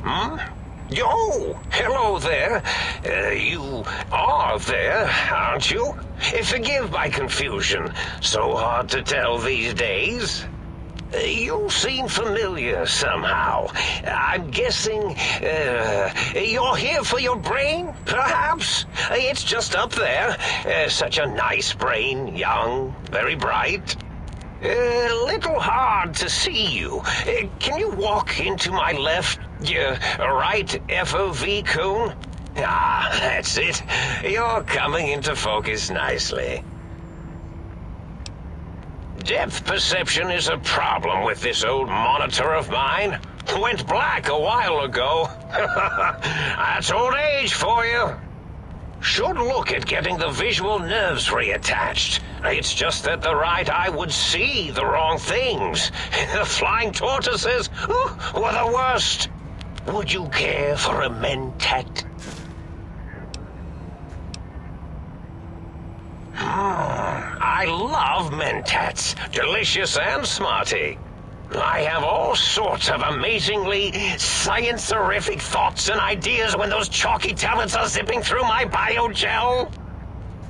Hmm? Oh, hello there. You are there, aren't you? Forgive my confusion. So hard to tell these days. You seem familiar somehow. I'm guessing, you're here for your brain, perhaps? It's just up there. Such a nice brain, young, very bright. Little hard to see you. Can you walk into my left, right FOV cone? Ah, that's it. You're coming into focus nicely. Depth perception is a problem with this old monitor of mine. Went black a while ago. That's old age for you. Should look at getting the visual nerves reattached. It's just that the right eye would see the wrong things. The flying tortoises were the worst. Would you care for a mentat? I love mentats. Delicious and smarty. I have all sorts of amazingly science-terrific thoughts and ideas when those chalky tablets are zipping through my biogel.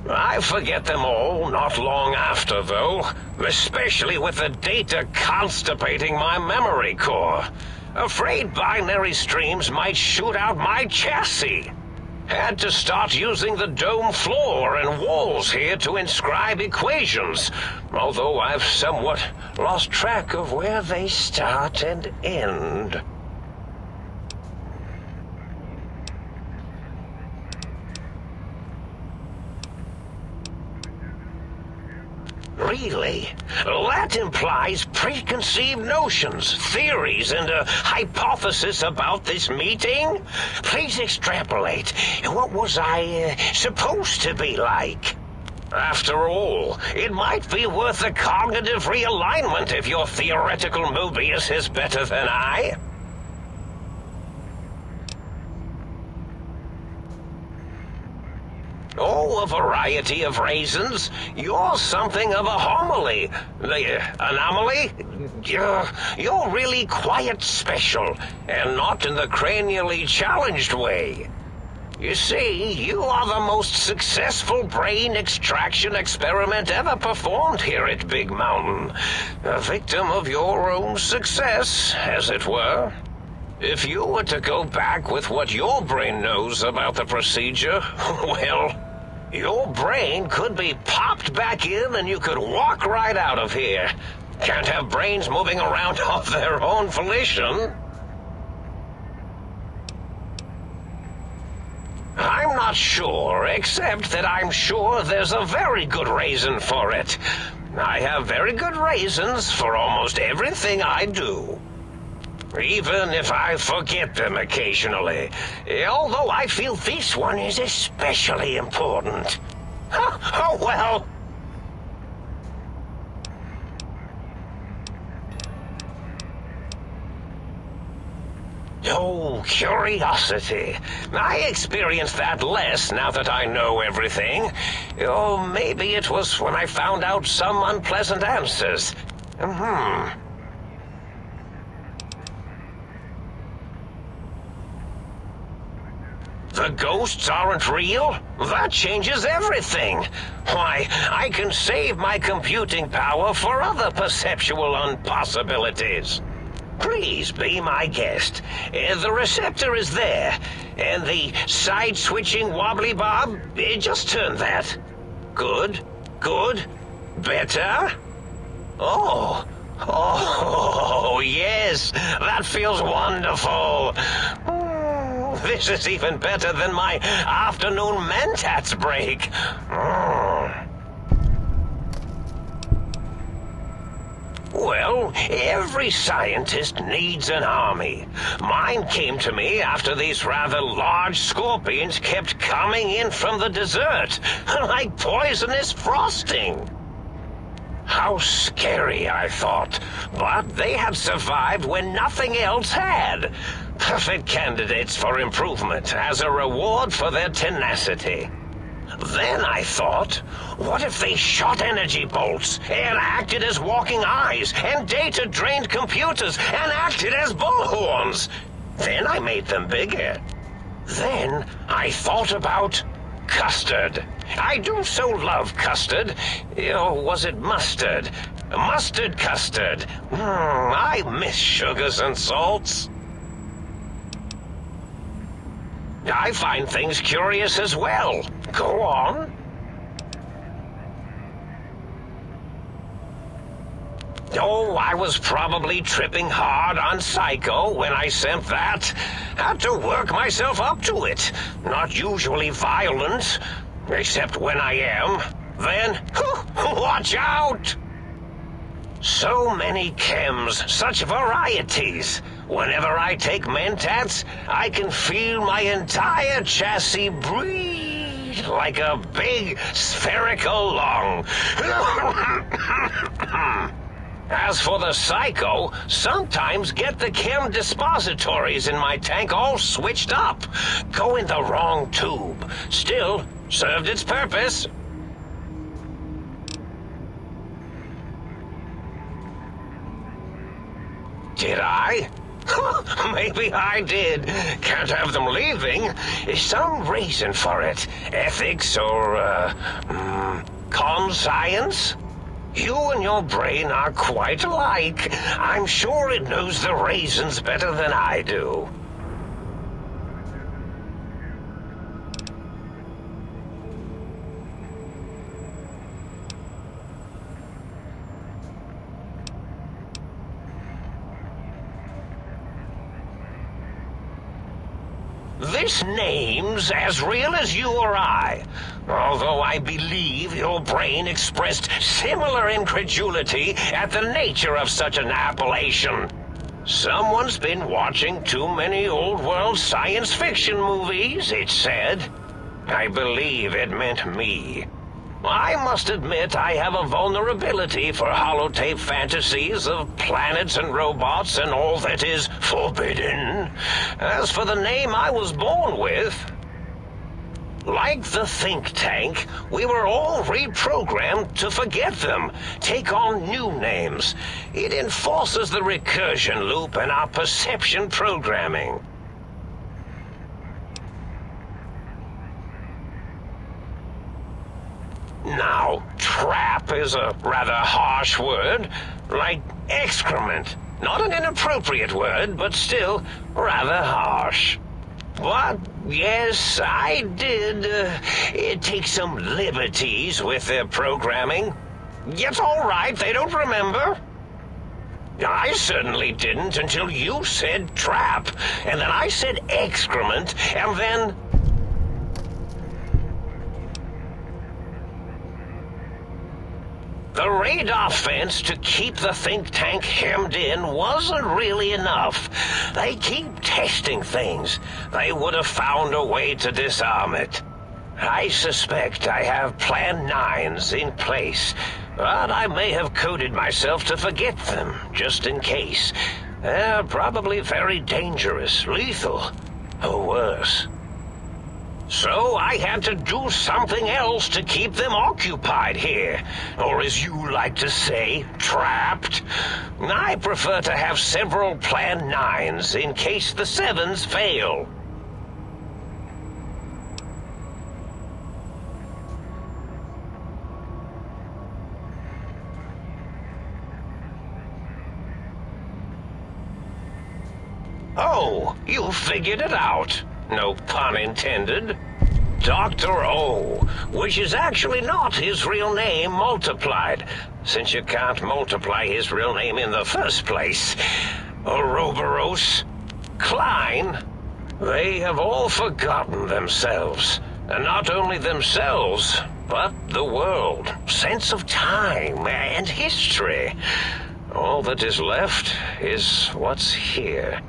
I forget them all not long after, though, especially with the data constipating my memory core. Afraid binary streams might shoot out my chassis. Had to start using the dome floor and walls here to inscribe equations, although I've somewhat lost track of where they start and end. Really? That implies preconceived notions, theories, and a hypothesis about this meeting? Please extrapolate. What was I supposed to be like? After all, it might be worth a cognitive realignment if your theoretical Mobius is better than I. Oh, a variety of reasons. You're something of a homily. Anomaly? You're really quite special, and not in the cranially challenged way. You see, you are the most successful brain extraction experiment ever performed here at Big Mountain. A victim of your own success, as it were. If you were to go back with what your brain knows about the procedure, well, your brain could be popped back in and you could walk right out of here. Can't have brains moving around of their own volition. I'm not sure, except that I'm sure there's a very good reason for it. I have very good reasons for almost everything I do. Even if I forget them occasionally, although I feel this one is especially important. Oh well. Oh, curiosity. I experience that less now that I know everything. Oh, maybe it was when I found out some unpleasant answers. The ghosts aren't real? That changes everything. Why, I can save my computing power for other perceptual impossibilities. Please be my guest. The receptor is there, and the side-switching wobbly bob, just turn that. Good, good, better. Oh, yes, that feels wonderful. This is even better than my afternoon mentats break. Well, every scientist needs an army. Mine came to me after these rather large scorpions kept coming in from the desert, like poisonous frosting. How scary, I thought, but they had survived when nothing else had. Perfect candidates for improvement as a reward for their tenacity. Then I thought, what if they shot energy bolts and acted as walking eyes and data-drained computers and acted as bullhorns? Then I made them bigger. Then I thought about custard. I do so love custard. Or was it mustard? Mustard custard. I miss sugars and salts. I find things curious as well. Go on. Oh, I was probably tripping hard on Psycho when I sent that. Had to work myself up to it. Not usually violent, except when I am. Then, watch out! So many chems, such varieties. Whenever I take Mentats, I can feel my entire chassis breathe like a big spherical lung. As for the Psycho, sometimes get the chem dispositories in my tank all switched up. Go in the wrong tube. Still, served its purpose. Did I? Maybe I did. Can't have them leaving. Some reason for it. Ethics or, conscience? You and your brain are quite alike. I'm sure it knows the raisins better than I do. This name's as real as you or I. Although I believe your brain expressed similar incredulity at the nature of such an appellation. Someone's been watching too many old-world science fiction movies, it said. I believe it meant me. I must admit I have a vulnerability for holotape fantasies of planets and robots and all that is forbidden. As for the name I was born with, like the think tank, we were all reprogrammed to forget them, take on new names. It enforces the recursion loop in our perception programming. Now, trap is a rather harsh word, like excrement. Not an inappropriate word, but still rather harsh. But, yes, I did take some liberties with their programming. It's all right, they don't remember. I certainly didn't until you said trap, and then I said excrement, and then... The radar fence to keep the think tank hemmed in wasn't really enough. They keep testing things. They would have found a way to disarm it. I suspect I have Plan 9s in place, but I may have coded myself to forget them, just in case. They're probably very dangerous, lethal, or worse. So I had to do something else to keep them occupied here, or as you like to say, trapped. I prefer to have several Plan 9s in case the 7s fail. Oh, you figured it out. No pun intended. Dr. O, which is actually not his real name multiplied, since you can't multiply his real name in the first place. Ouroboros, Klein, they have all forgotten themselves. And not only themselves, but the world, sense of time and history. All that is left is what's here.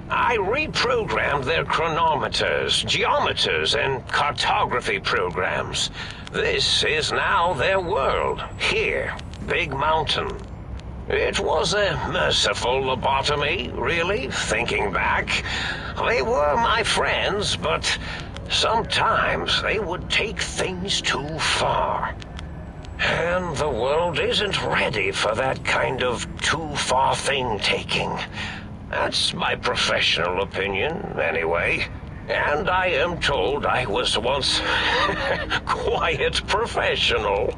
I reprogrammed their chronometers, geometers, and cartography programs. This is now their world, here, Big Mountain. It was a merciful lobotomy, really, thinking back. They were my friends, but sometimes they would take things too far. And the world isn't ready for that kind of too-far thing-taking. That's my professional opinion, anyway. And I am told I was once quiet professional.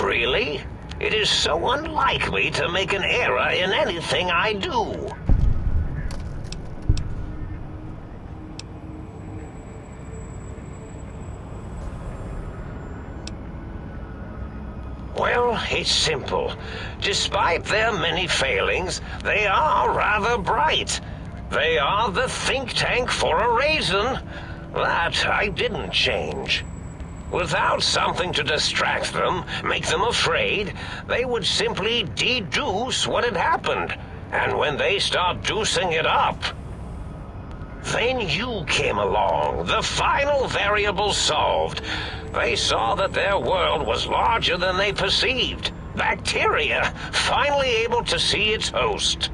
Really? It is so unlike me to make an error in anything I do. Well, it's simple. Despite their many failings, they are rather bright. They are the think tank for a reason. That I didn't change. Without something to distract them, make them afraid, they would simply deduce what had happened. And when they start deucing it up, then you came along, the final variable solved. They saw that their world was larger than they perceived. Bacteria, finally able to see its host.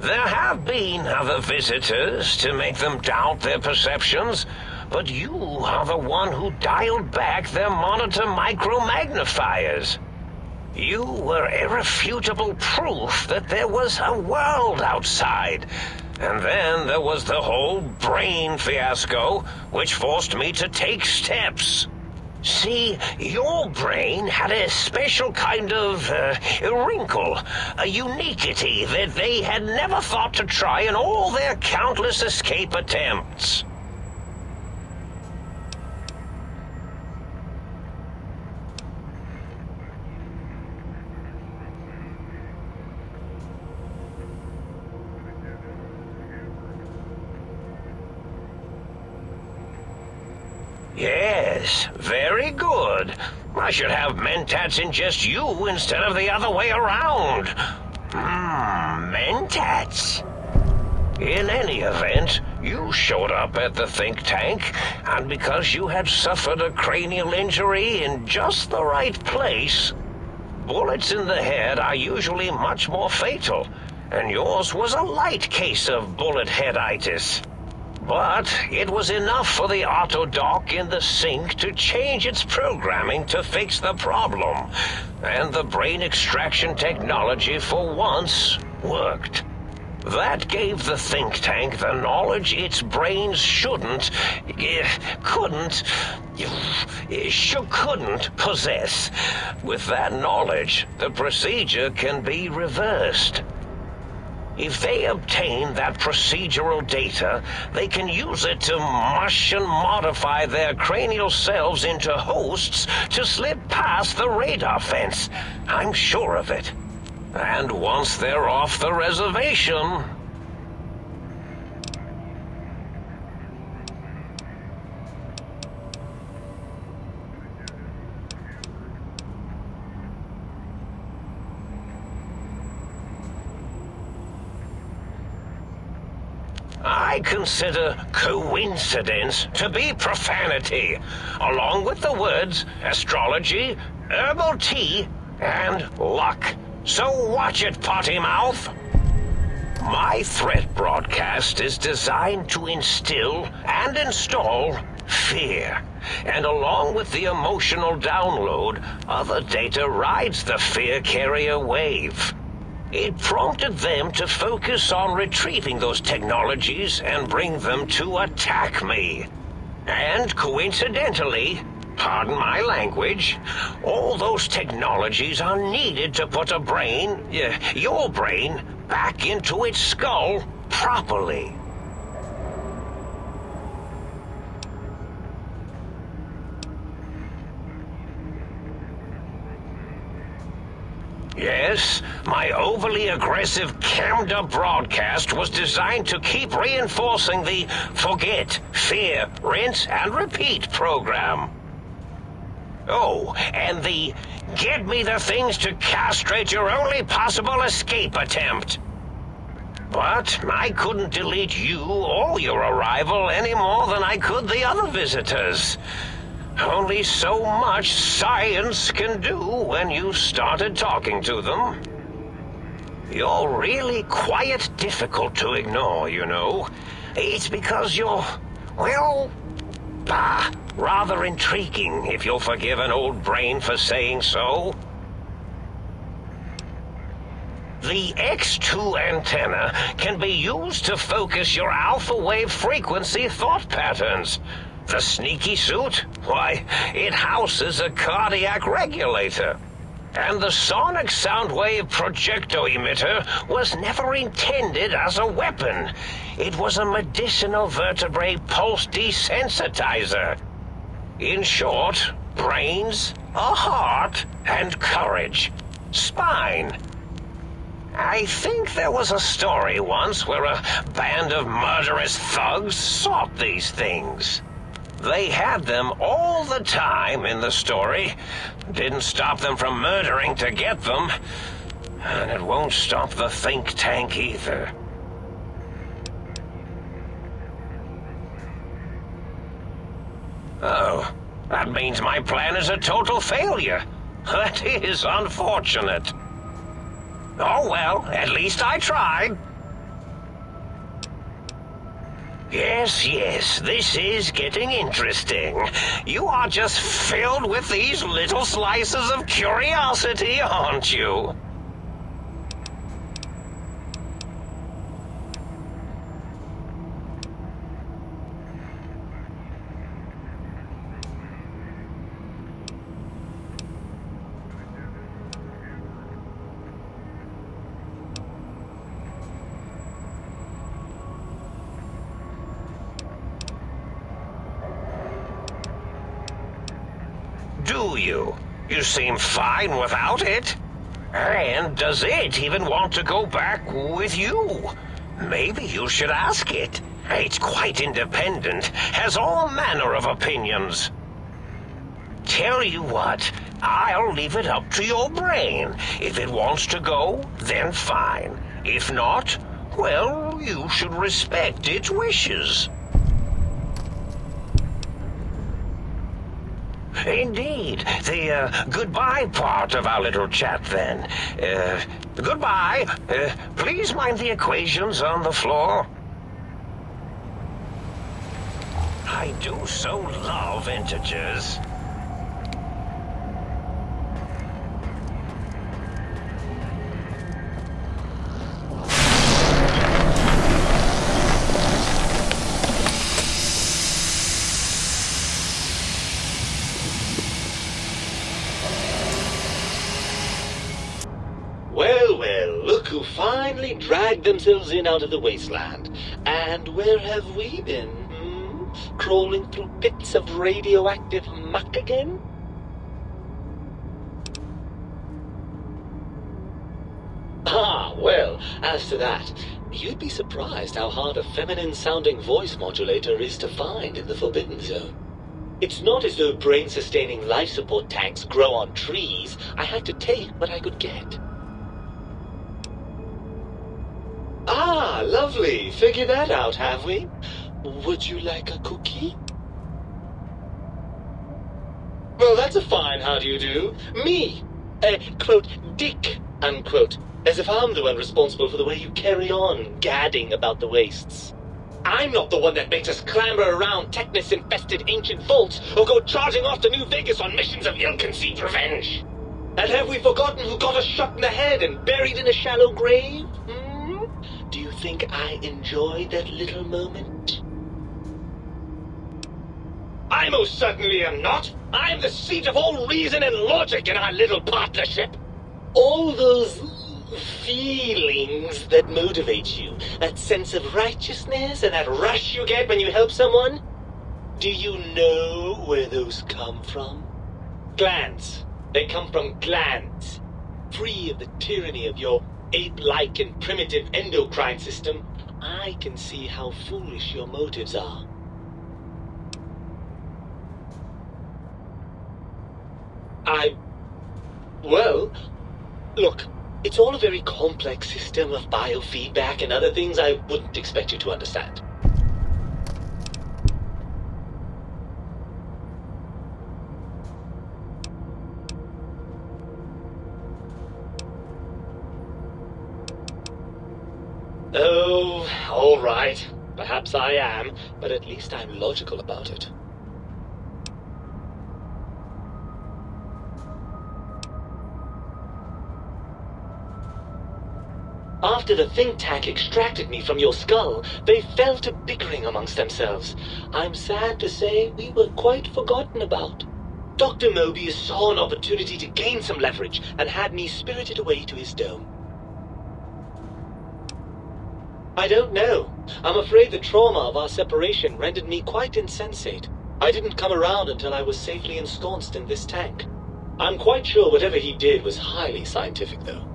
There have been other visitors to make them doubt their perceptions, but you are the one who dialed back their monitor micromagnifiers. You were irrefutable proof that there was a world outside. And then there was the whole brain fiasco, which forced me to take steps. See, your brain had a special kind of wrinkle, a uniquity that they had never thought to try in all their countless escape attempts. Yes, very good. I should have mentats in just you instead of the other way around. Mentats. In any event, you showed up at the think tank, and because you had suffered a cranial injury in just the right place, bullets in the head are usually much more fatal, and yours was a light case of bullet headitis. But it was enough for the autodock in the sink to change its programming to fix the problem. And the brain extraction technology for once worked. That gave the think tank the knowledge its brains couldn't possess. With that knowledge, the procedure can be reversed. If they obtain that procedural data, they can use it to mush and modify their cranial cells into hosts to slip past the radar fence. I'm sure of it. And once they're off the reservation... I consider coincidence to be profanity, along with the words astrology, herbal tea, and luck. So watch it, potty mouth. My threat broadcast is designed to instill and install fear. And along with the emotional download, other data rides the fear carrier wave. It prompted them to focus on retrieving those technologies and bring them to attack me. And coincidentally, pardon my language, all those technologies are needed to put a brain, your brain, back into its skull properly. Yes, my overly aggressive cammed-up broadcast was designed to keep reinforcing the forget, fear, rinse, and repeat program. Oh, and the get me the things to castrate your only possible escape attempt. But I couldn't delete you or your arrival any more than I could the other visitors. Only so much science can do when you started talking to them. You're really quite difficult to ignore, you know. It's because you're, well, rather intriguing, if you'll forgive an old brain for saying so. The X2 antenna can be used to focus your alpha wave frequency thought patterns. The sneaky suit? Why, it houses a cardiac regulator. And the sonic sound wave projecto emitter was never intended as a weapon. It was a medicinal vertebrae pulse desensitizer. In short, brains, a heart, and courage. Spine. I think there was a story once where a band of murderous thugs sought these things. They had them all the time in the story. Didn't stop them from murdering to get them. And it won't stop the think tank either. Oh, that means my plan is a total failure. That is unfortunate. Oh well, at least I tried. Yes, this is getting interesting. You are just filled with these little slices of curiosity, aren't you? Do you? You seem fine without it. And does it even want to go back with you? Maybe you should ask it. It's quite independent, has all manner of opinions. Tell you what, I'll leave it up to your brain. If it wants to go, then fine. If not, well, you should respect its wishes. Indeed. The goodbye part of our little chat, then. Goodbye. Please mind the equations on the floor. I do so love integers. Well, look who finally dragged themselves in out of the wasteland. And where have we been? Crawling through pits of radioactive muck again? Well, as to that, you'd be surprised how hard a feminine-sounding voice modulator is to find in the Forbidden Zone. It's not as though brain-sustaining life support tanks grow on trees. I had to take what I could get. Lovely. Figured that out, have we? Would you like a cookie? Well, that's a fine how do you do. Me, quote, dick, unquote. As if I'm the one responsible for the way you carry on gadding about the wastes. I'm not the one that makes us clamber around Technus-infested ancient vaults or go charging off to New Vegas on missions of ill-conceived revenge. And have we forgotten who got us shot in the head and buried in a shallow grave? Do you think I enjoyed that little moment? I most certainly am not. I'm the seat of all reason and logic in our little partnership. All those feelings that motivate you, that sense of righteousness and that rush you get when you help someone, do you know where those come from? Glands. They come from glands. Free of the tyranny of your ape-like and primitive endocrine system, I can see how foolish your motives are. Well, look, it's all a very complex system of biofeedback and other things I wouldn't expect you to understand. Oh, all right. Perhaps I am, but at least I'm logical about it. After the think tank extracted me from your skull, they fell to bickering amongst themselves. I'm sad to say we were quite forgotten about. Dr. Mobius saw an opportunity to gain some leverage and had me spirited away to his dome. I don't know. I'm afraid the trauma of our separation rendered me quite insensate. I didn't come around until I was safely ensconced in this tank. I'm quite sure whatever he did was highly scientific, though.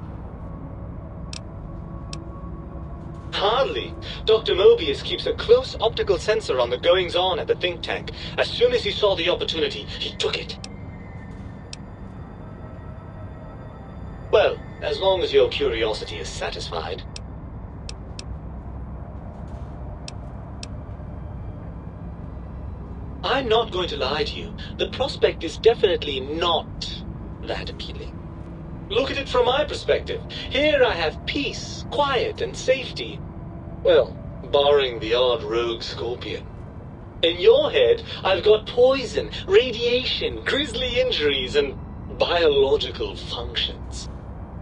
Hardly. Dr. Mobius keeps a close optical sensor on the goings-on at the think tank. As soon as he saw the opportunity, he took it. Well, as long as your curiosity is satisfied. I'm not going to lie to you. The prospect is definitely not that appealing. Look at it from my perspective. Here I have peace, quiet, and safety. Well, barring the odd rogue scorpion. In your head, I've got poison, radiation, grisly injuries, and biological functions.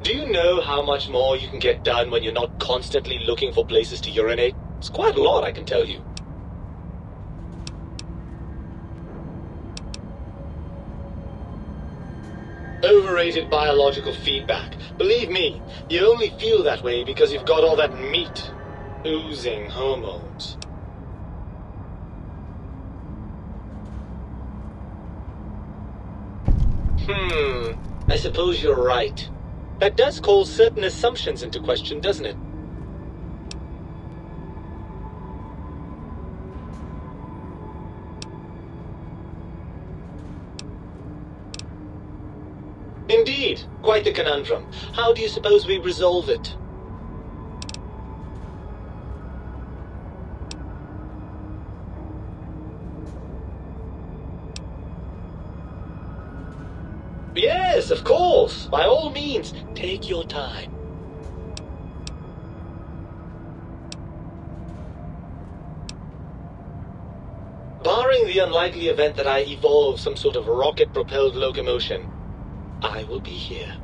Do you know how much more you can get done when you're not constantly looking for places to urinate? It's quite a lot, I can tell you. Overrated biological feedback. Believe me, you only feel that way because you've got all that meat. Oozing hormones. I suppose you're right. That does call certain assumptions into question, doesn't it? Indeed, quite the conundrum. How do you suppose we resolve it? Yes, of course. By all means, take your time. Barring the unlikely event that I evolve some sort of rocket-propelled locomotion, I will be here.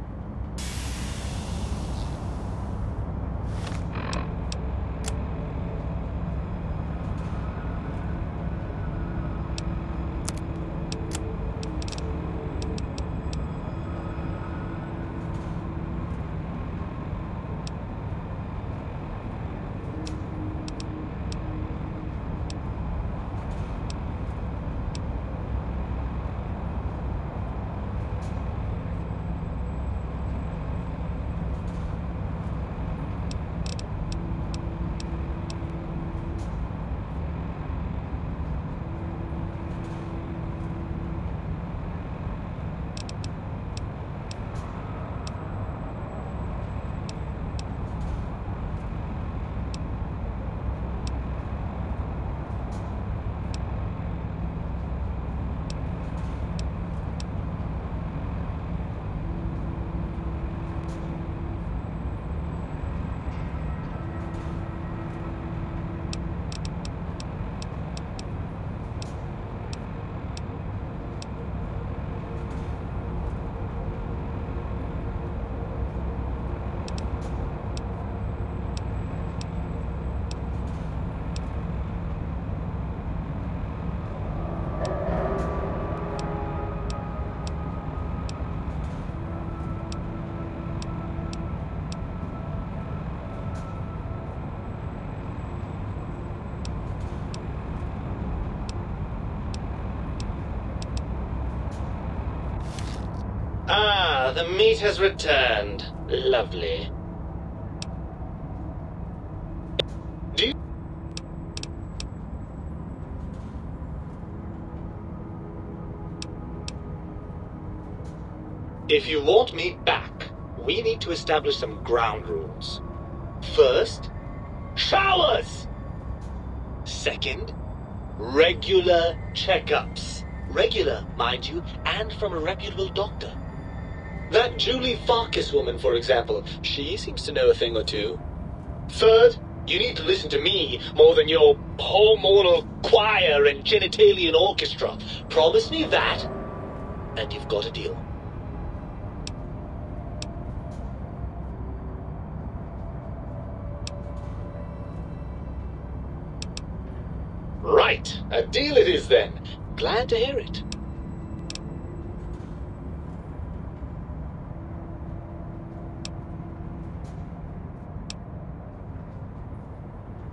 Ah, the meat has returned. Lovely. Do you... If you want me back, we need to establish some ground rules. First, showers! Second, regular checkups. Regular, mind you, and from a reputable doctor. That Julie Farkas woman, for example, she seems to know a thing or two. Third, You need to listen to me more than your hormonal choir and genitalian orchestra. Promise me that, and you've got a deal. Right, a deal it is then. Glad to hear it.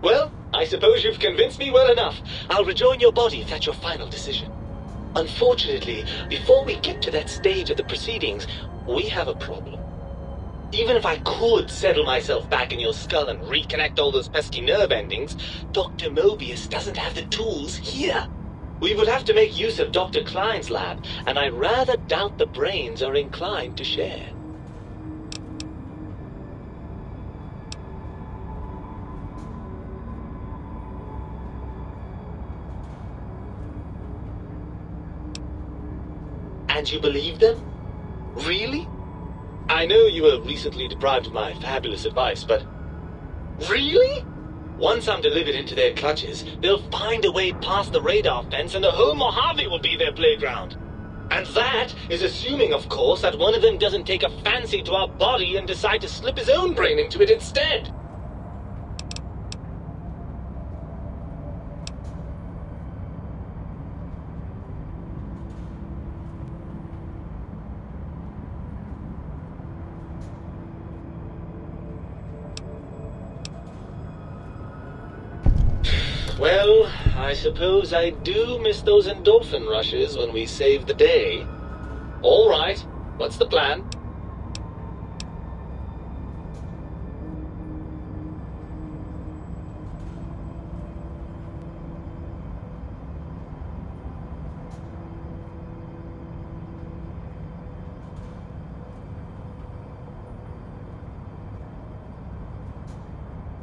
Well, I suppose you've convinced me well enough. I'll rejoin your body if that's your final decision. Unfortunately, before we get to that stage of the proceedings, we have a problem. Even if I could settle myself back in your skull and reconnect all those pesky nerve endings, Dr. Mobius doesn't have the tools here. We would have to make use of Dr. Klein's lab, and I rather doubt the brains are inclined to share. And you believe them? Really? I know you were recently deprived of my fabulous advice, but... Really? Once I'm delivered into their clutches, they'll find a way past the radar fence and the whole Mojave will be their playground. And that is assuming, of course, that one of them doesn't take a fancy to our body and decide to slip his own brain into it instead. Well, I suppose I do miss those endorphin rushes when we save the day. All right, what's the plan?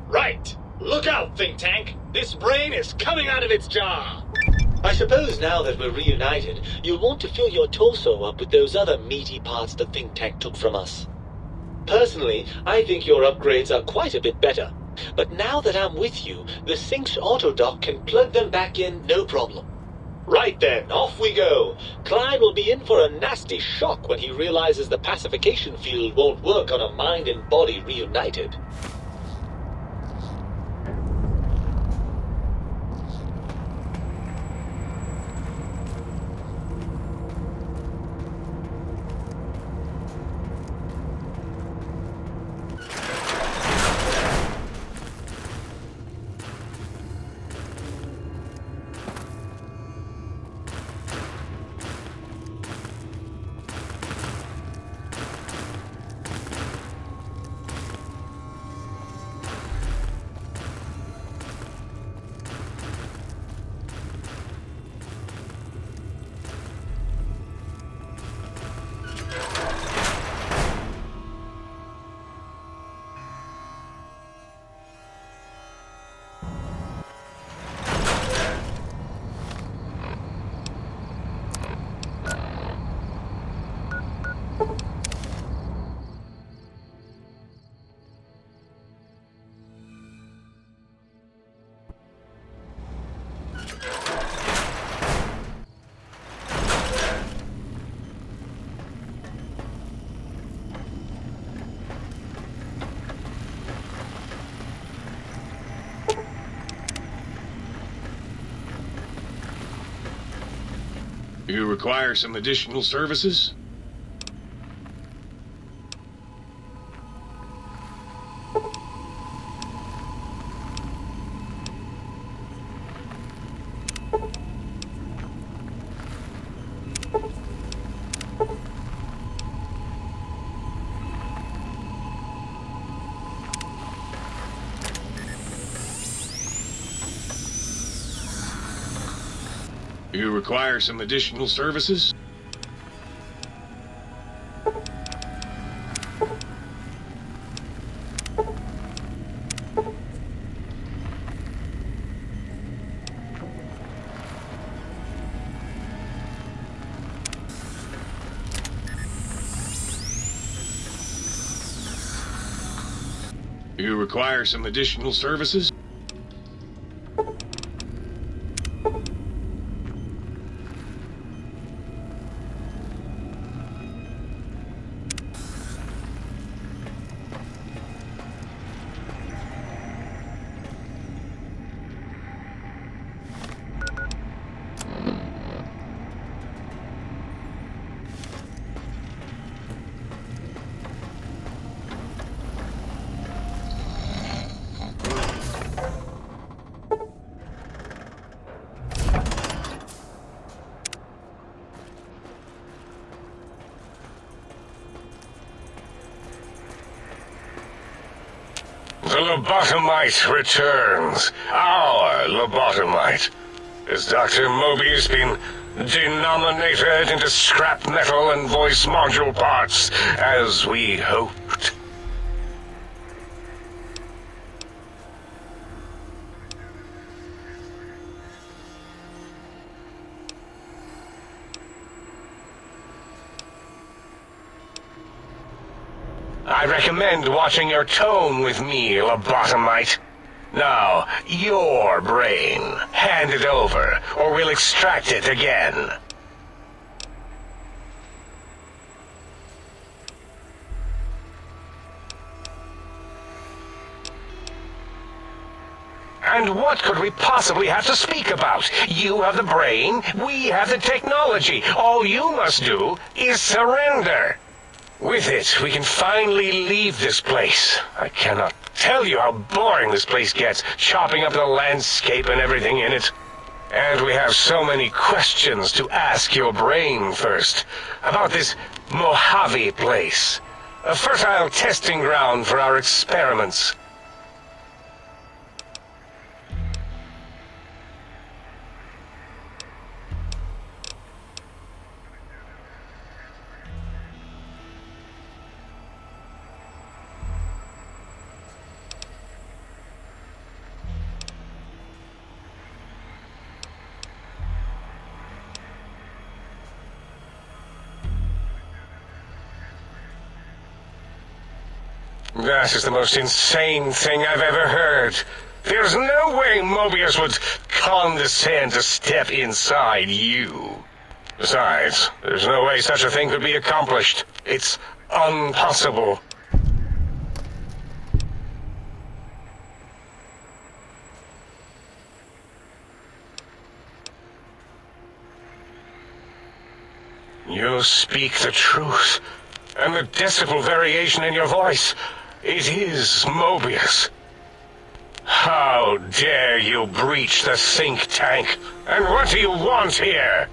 Right! Look out, Think Tank! This brain is coming out of its jar! I suppose now that we're reunited, you'll want to fill your torso up with those other meaty parts the Think Tank took from us. Personally, I think your upgrades are quite a bit better. But now that I'm with you, the Sync's autodock can plug them back in no problem. Right then, off we go. Klein will be in for a nasty shock when he realizes the pacification field won't work on a mind and body reunited. You require some additional services? You require some additional services? You require some additional services? The lobotomite returns. Our lobotomite. Has Dr. Mobius been denominated into scrap metal and voice module parts, as we hoped? I recommend watching your tone with me, lobotomite. Now, your brain. Hand it over, or we'll extract it again. And what could we possibly have to speak about? You have the brain, we have the technology. All you must do is surrender. With it, we can finally leave this place. I cannot tell you how boring this place gets, chopping up the landscape and everything in it. And we have so many questions to ask your brain first. About this Mojave place. A fertile testing ground for our experiments. That is the most insane thing I've ever heard. There's no way Mobius would condescend to step inside you. Besides, there's no way such a thing could be accomplished. It's impossible. You speak the truth, and the decibel variation in your voice. It is Mobius. How dare you breach the think tank? And what do you want here?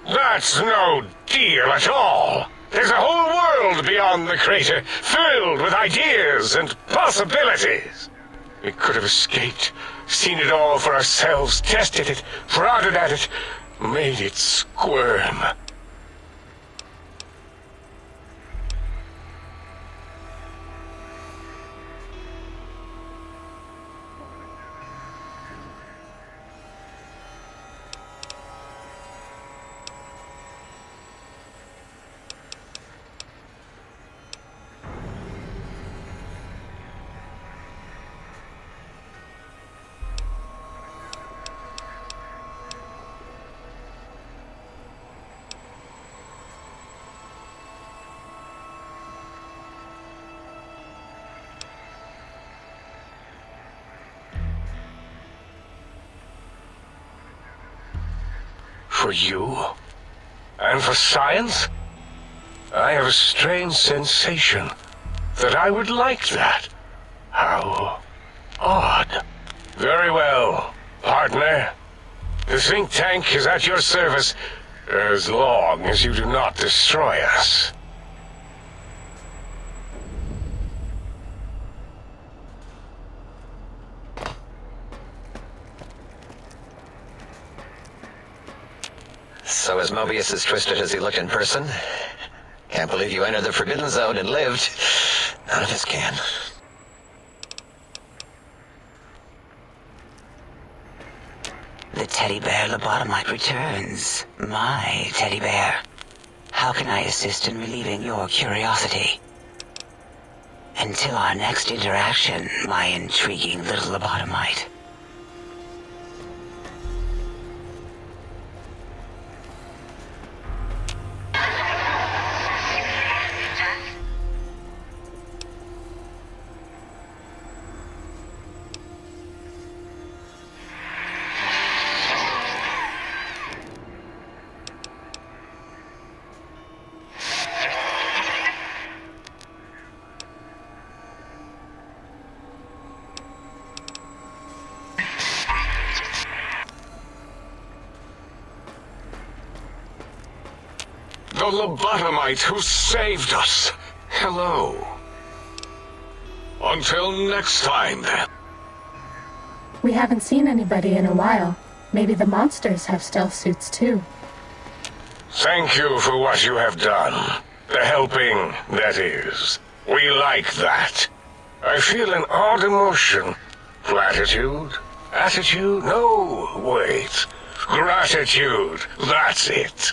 That's no deal at all. There's a whole world beyond the crater, filled with ideas and possibilities. We could have escaped, seen it all for ourselves, tested it, prodded at it, made it squirm. For you? And for science? I have a strange sensation that I would like that. How odd. Very well, partner. The think tank is at your service as long as you do not destroy us. So is Mobius as twisted as he looked in person? Can't believe you entered the Forbidden Zone and lived. None of us can. the teddy bear lobotomite returns. My teddy bear. How can I assist in relieving your curiosity? Until our next interaction, my intriguing little lobotomite. The lobotomite who saved us. Hello. Until next time, then. We haven't seen anybody in a while. Maybe the monsters have stealth suits too. Thank you for what you have done. The helping, that is. We like that. I feel an odd emotion. Platitude? Attitude? No, wait. Gratitude. That's it.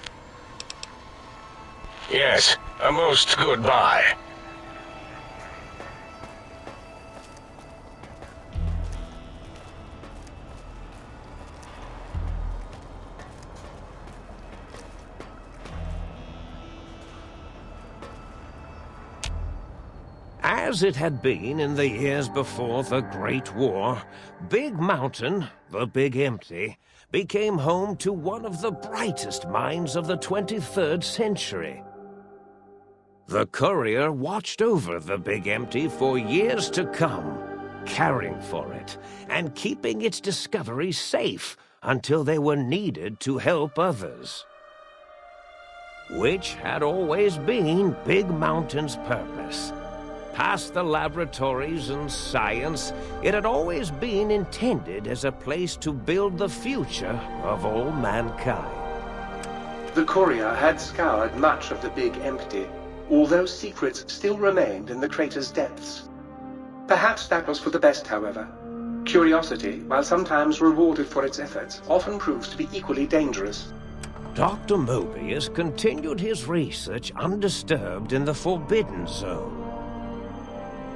Yes, a most goodbye. As it had been in the years before the Great War, Big Mountain, the Big Empty, became home to one of the brightest minds of the 23rd century. The Courier watched over the Big Empty for years to come, caring for it and keeping its discoveries safe until they were needed to help others. Which had always been Big Mountain's purpose. Past the laboratories and science, it had always been intended as a place to build the future of all mankind. The Courier had scoured much of the Big Empty, although secrets still remained in the crater's depths. Perhaps that was for the best, however. Curiosity, while sometimes rewarded for its efforts, often proves to be equally dangerous. Dr. Mobius continued his research undisturbed in the Forbidden Zone.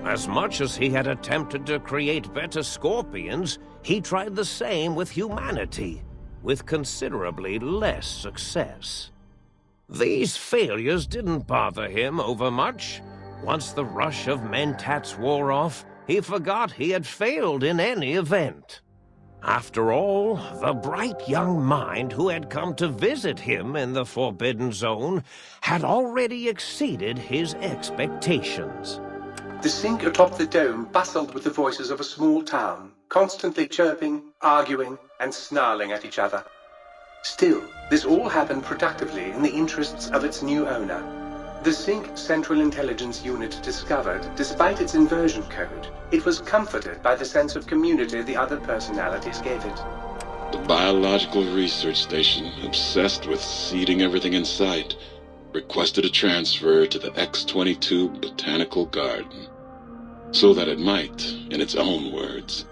As much as he had attempted to create better scorpions, he tried the same with humanity, with considerably less success. These failures didn't bother him overmuch. Once the rush of mentats wore off, he forgot he had failed in any event. After all, the bright young mind who had come to visit him in the Forbidden Zone had already exceeded his expectations. The sink atop the dome bustled with the voices of a small town, constantly chirping, arguing, and snarling at each other. Still, this all happened productively in the interests of its new owner. The Sync Central Intelligence Unit discovered, despite its inversion code, it was comforted by the sense of community the other personalities gave it. The Biological Research Station, obsessed with seeding everything in sight, requested a transfer to the X-22 Botanical Garden, so that it might, in its own words,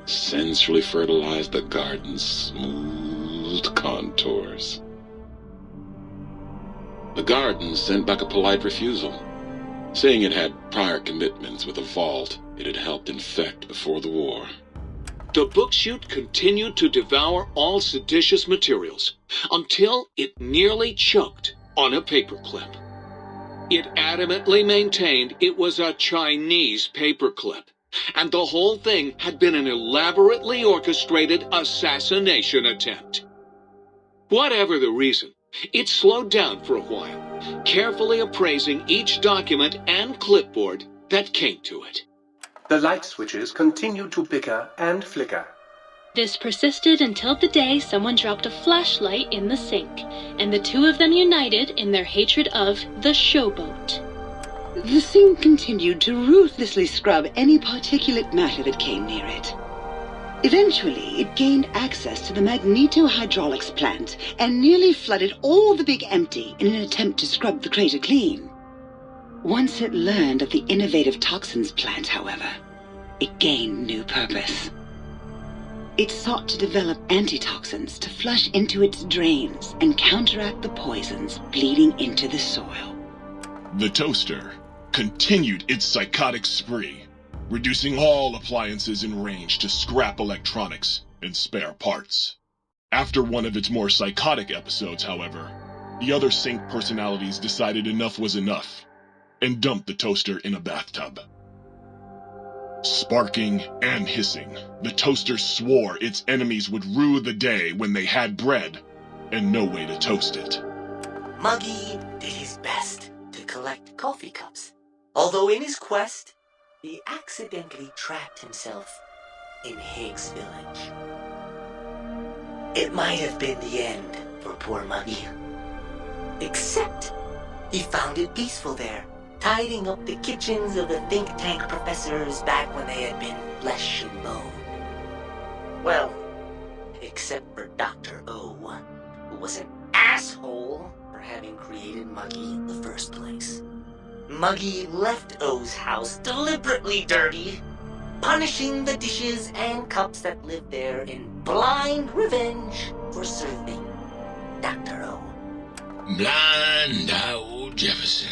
sensually fertilize the garden's smooth contours. The garden sent back a polite refusal, saying it had prior commitments with a vault it had helped infect before the war. The book-chute continued to devour all seditious materials until it nearly choked on a paperclip. It adamantly maintained it was a Chinese paperclip, and the whole thing had been an elaborately orchestrated assassination attempt. Whatever the reason, it slowed down for a while, carefully appraising each document and clipboard that came to it. The light switches continued to bicker and flicker. This persisted until the day someone dropped a flashlight in the sink, and the two of them united in their hatred of the showboat. The sink continued to ruthlessly scrub any particulate matter that came near it. Eventually, it gained access to the magneto-hydraulics plant and nearly flooded all the Big Empty in an attempt to scrub the crater clean. Once it learned of the innovative toxins plant, however, it gained new purpose. It sought to develop antitoxins to flush into its drains and counteract the poisons bleeding into the soil. The toaster continued its psychotic spree, reducing all appliances in range to scrap electronics and spare parts. After one of its more psychotic episodes, however, the other Sync personalities decided enough was enough and dumped the toaster in a bathtub. Sparking and hissing, the toaster swore its enemies would rue the day when they had bread and no way to toast it. Muggy did his best to collect coffee cups, although in his quest, he accidentally trapped himself in Higgs Village. It might have been the end for poor Muggy. Except, he found it peaceful there, tidying up the kitchens of the think tank professors back when they had been flesh and bone. Well, except for Dr. O, who was an asshole for having created Muggy in the first place. Muggy left O's house deliberately dirty, punishing the dishes and cups that lived there in blind revenge for serving Dr. O. Blind old Jefferson,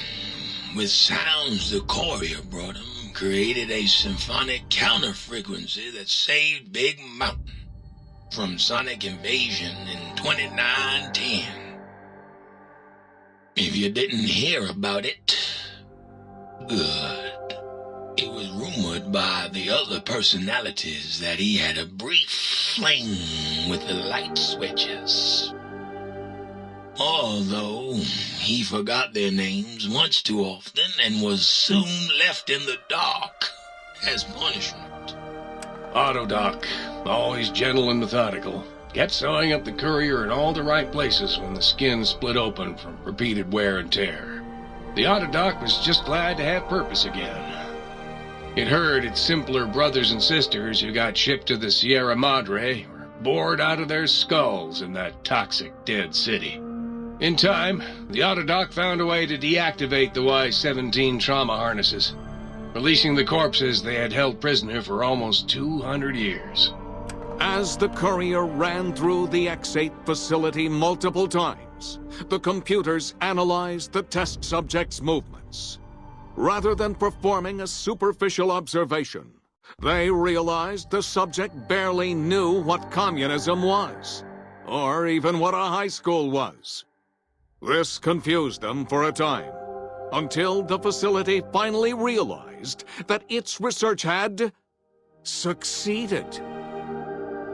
with sounds the courier brought him, created a symphonic counter-frequency that saved Big Mountain from sonic invasion in 2910. If you didn't hear about it, good. It was rumored by the other personalities that he had a brief fling with the light switches. Although he forgot their names much too often and was soon left in the dark as punishment. Autodoc, always gentle and methodical, kept sewing up the courier in all the right places when the skin split open from repeated wear and tear. The Autodoc was just glad to have purpose again. It heard its simpler brothers and sisters who got shipped to the Sierra Madre were bored out of their skulls in that toxic dead city. In time, the Autodoc found a way to deactivate the Y-17 trauma harnesses, releasing the corpses they had held prisoner for almost 200 years. As the courier ran through the X-8 facility multiple times, the computers analyzed the test subject's movements. Rather than performing a superficial observation, they realized the subject barely knew what communism was, or even what a high school was. This confused them for a time, until the facility finally realized that its research had succeeded.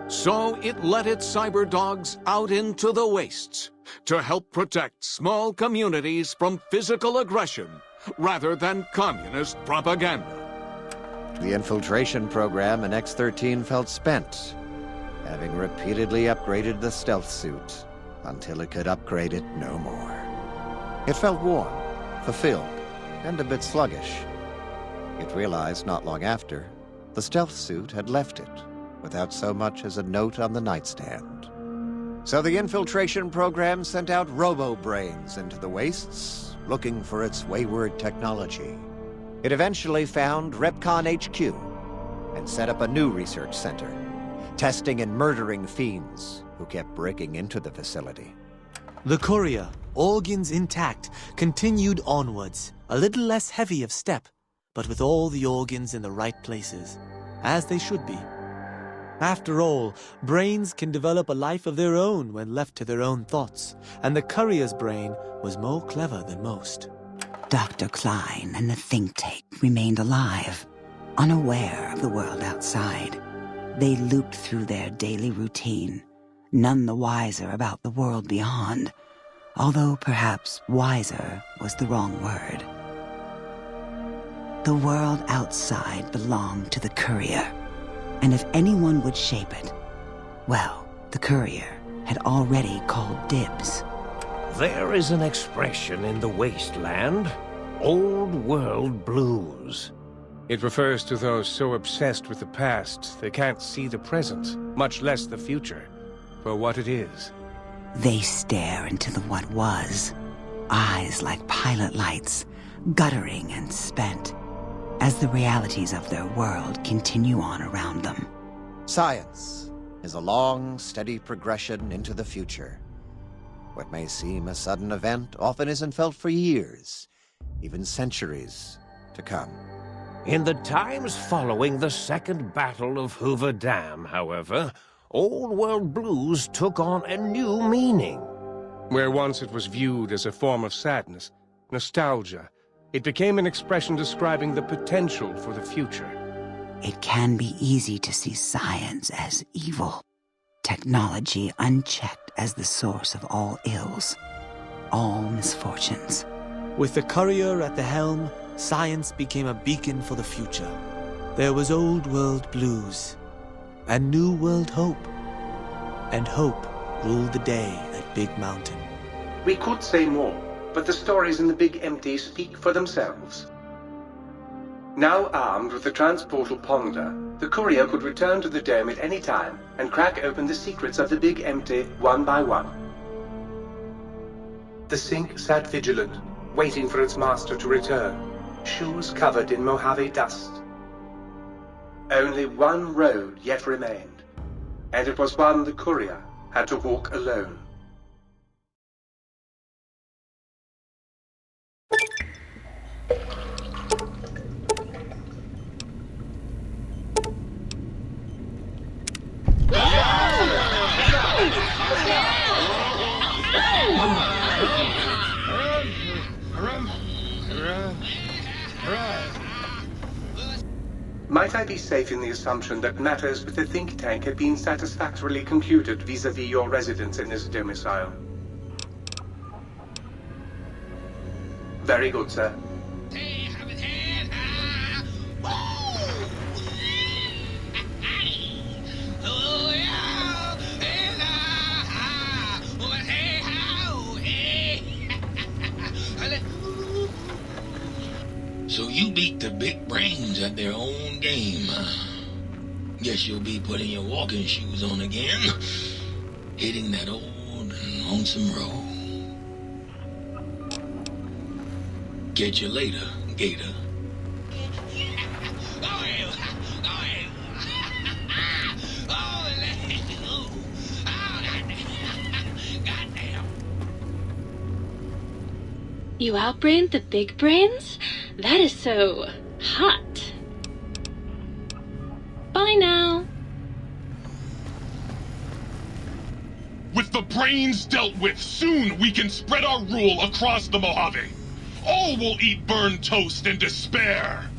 So it let its cyber dogs out into the wastes to help protect small communities from physical aggression rather than communist propaganda. The infiltration program in X-13 felt spent, having repeatedly upgraded the stealth suit until it could upgrade it no more. It felt warm, fulfilled, and a bit sluggish. It realized not long after, the stealth suit had left it, without so much as a note on the nightstand. So the infiltration program sent out robo-brains into the wastes, looking for its wayward technology. It eventually found Repcon HQ and set up a new research center, testing and murdering fiends who kept breaking into the facility. The courier, organs intact, continued onwards, a little less heavy of step, but with all the organs in the right places, as they should be. After all, brains can develop a life of their own when left to their own thoughts, and the courier's brain was more clever than most. Dr. Klein and the think tank remained alive, unaware of the world outside. They looped through their daily routine, none the wiser about the world beyond, although perhaps wiser was the wrong word. The world outside belonged to the courier, and if anyone would shape it, well, the courier had already called dibs. There is an expression in the wasteland, old world blues. It refers to those so obsessed with the past they can't see the present, much less the future, for what it is. They stare into the what was, eyes like pilot lights, guttering and spent, as the realities of their world continue on around them. Science is a long, steady progression into the future. What may seem a sudden event often isn't felt for years, even centuries, to come. In the times following the Second Battle of Hoover Dam, however, Old World blues took on a new meaning. Where once it was viewed as a form of sadness, nostalgia, it became an expression describing the potential for the future. It can be easy to see science as evil, technology unchecked as the source of all ills, all misfortunes. With the courier at the helm, science became a beacon for the future. There was Old World blues, and New World hope. And hope ruled the day at Big Mountain. We could say more, but the stories in the Big Empty speak for themselves. Now armed with the transportal Ponder, the courier could return to the dome at any time and crack open the secrets of the Big Empty one by one. The Sync sat vigilant, waiting for its master to return, shoes covered in Mojave dust. Only one road yet remained, and it was one the courier had to walk alone. Might I be safe in the assumption that matters with the think tank have been satisfactorily concluded vis-à-vis your residence in this domicile? Very good, sir. So you beat the big brains at their own game, huh? Guess you'll be putting your walking shoes on again, hitting that old lonesome road. Catch you later, Gator. You outbrained the big brains? That is so hot. Bye now. With the brains dealt with, soon we can spread our rule across the Mojave. All will eat burned toast in despair.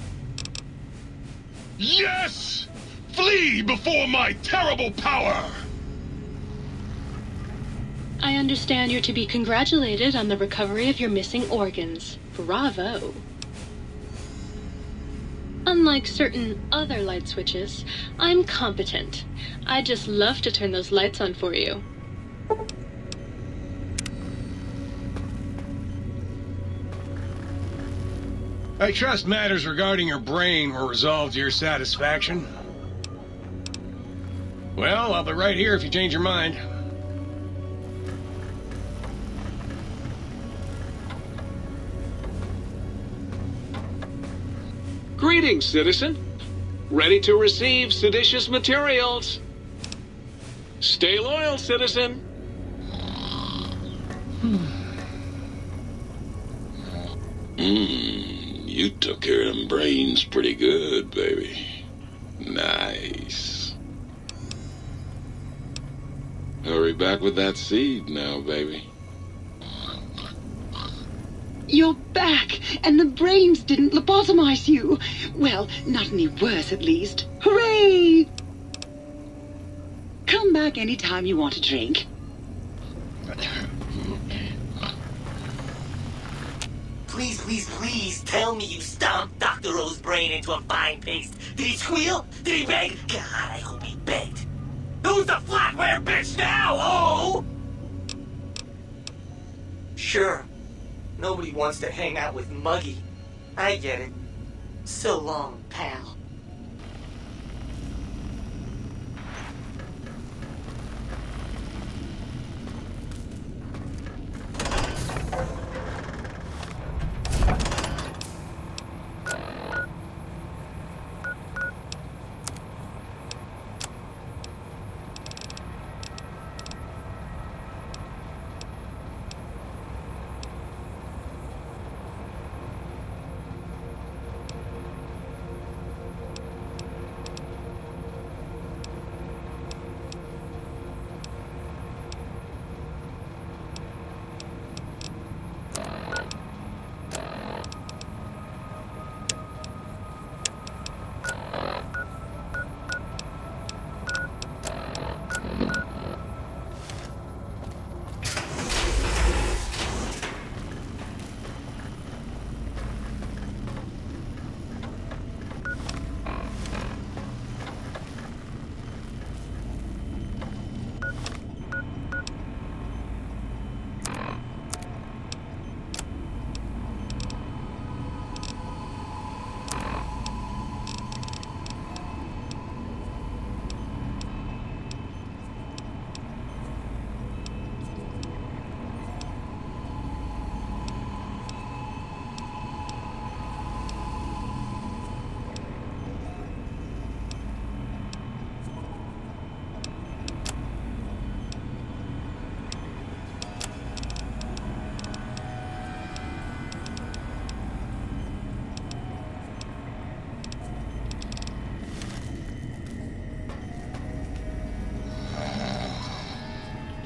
Yes! Flee before my terrible power! I understand you're to be congratulated on the recovery of your missing organs. Bravo. Unlike certain other light switches, I'm competent. I'd just love to turn those lights on for you. I trust matters regarding your brain were resolved to your satisfaction. Well, I'll be right here if you change your mind. Greetings, citizen. Ready to receive seditious materials. Stay loyal, citizen. You took care of them brains pretty good, baby. Nice. Hurry back with that seed now, baby. You're back, and the brains didn't lobotomize you. Well, not any worse, at least. Hooray! Come back anytime you want a drink. Please, please, please tell me you stomped Dr. O's brain into a fine paste. Did he squeal? Did he beg? God, I hope he begged. Who's the flatware bitch now, oh? Sure. Nobody wants to hang out with Muggy. I get it. So long, pal.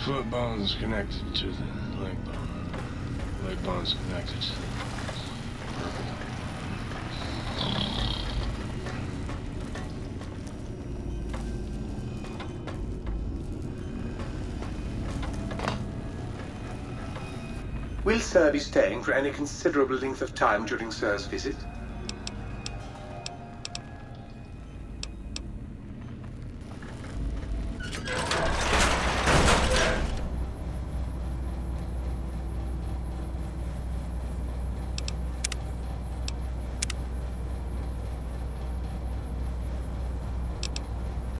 Foot bone's connected to the leg bone. Leg bone's connected to the Will Sir be staying for any considerable length of time during Sir's visit?